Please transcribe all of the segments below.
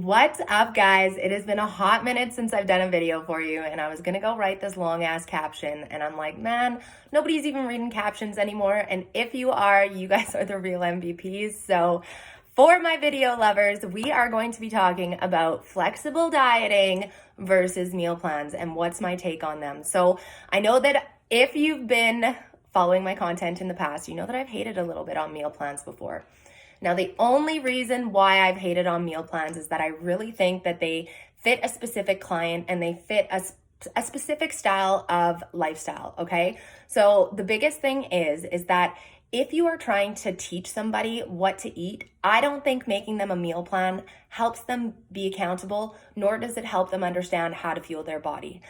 What's up, guys? It has been a hot minute since I've done a video for you, and I was gonna go write this long ass caption, and I'm like, man, nobody's even reading captions anymore. And if you are, you guys are the real MVPs. So, for my video lovers, we are going to be talking about flexible dieting versus meal plans and what's my take on them. So, I know that if you've been following my content in the past, you know that I've hated a little bit on meal plans before. Now, the only reason why I've hated on meal plans is that I really think that they fit a specific client and they fit a specific style of lifestyle, okay? So the biggest thing is that if you are trying to teach somebody what to eat, I don't think making them a meal plan helps them be accountable, nor does it help them understand how to fuel their body.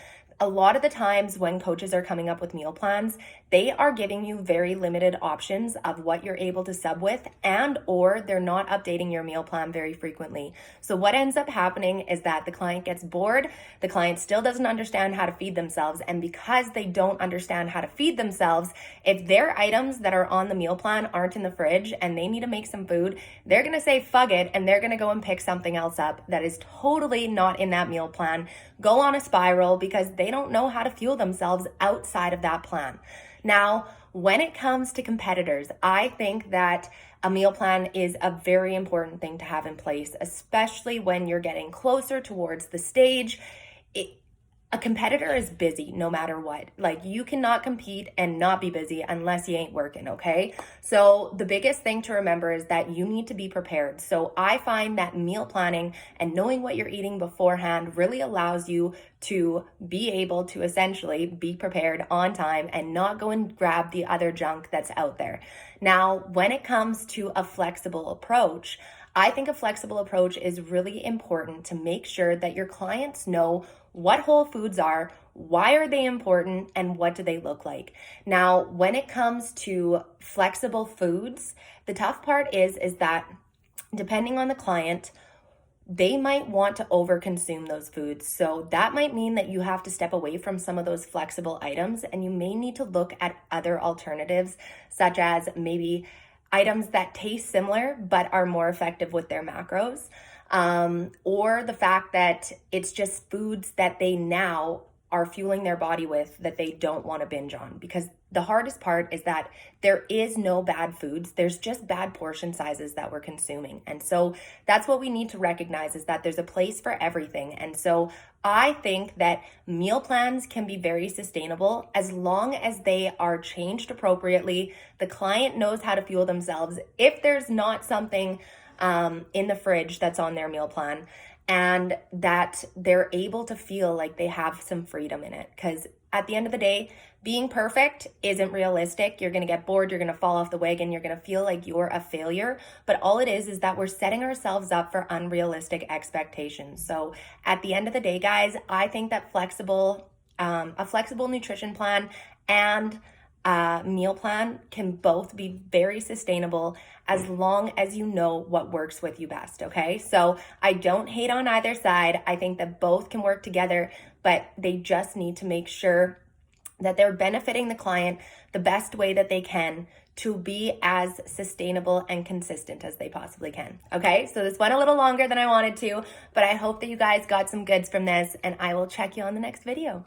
A lot of the times when coaches are coming up with meal plans, they are giving you very limited options of what you're able to sub with, and or they're not updating your meal plan very frequently. So what ends up happening is that the client gets bored, the client still doesn't understand how to feed themselves, and because they don't understand how to feed themselves, if their items that are on the meal plan aren't in the fridge and they need to make some food, they're gonna say fuck it and they're gonna go and pick something else up that is totally not in that meal plan, go on a spiral because they don't know how to fuel themselves outside of that plan. Now, when it comes to competitors, I think that a meal plan is a very important thing to have in place, especially when you're getting closer towards the stage. A competitor is busy no matter what. Like, you cannot compete and not be busy unless you ain't working, okay? So the biggest thing to remember is that you need to be prepared. So I find that meal planning and knowing what you're eating beforehand really allows you to be able to essentially be prepared on time and not go and grab the other junk that's out there. Now, when it comes to a flexible approach, I think a flexible approach is really important to make sure that your clients know what whole foods are, why are they important, and what do they look like. Now, when it comes to flexible foods, the tough part is that depending on the client, they might want to overconsume those foods. So that might mean that you have to step away from some of those flexible items, and you may need to look at other alternatives, such as maybe items that taste similar but are more effective with their macros, or the fact that it's just foods that they now are fueling their body with that they don't want to binge on. Because the hardest part is that there is no bad foods, there's just bad portion sizes that we're consuming. And so that's what we need to recognize, is that there's a place for everything. And so I think that meal plans can be very sustainable as long as they are changed appropriately. The client knows how to fuel themselves. If there's not something in the fridge that's on their meal plan, and that they're able to feel like they have some freedom in it. Because at the end of the day, being perfect isn't realistic. You're going to get bored, you're going to fall off the wagon, you're going to feel like you're a failure. But all it is that we're setting ourselves up for unrealistic expectations. So at the end of the day, guys, I think that a flexible nutrition plan and meal plan can both be very sustainable as long as you know what works with you best, okay? So I don't hate on either side. I think that both can work together, but they just need to make sure that they're benefiting the client the best way that they can to be as sustainable and consistent as they possibly can, okay? So this went a little longer than I wanted to, but I hope that you guys got some goods from this, and I will check you on the next video.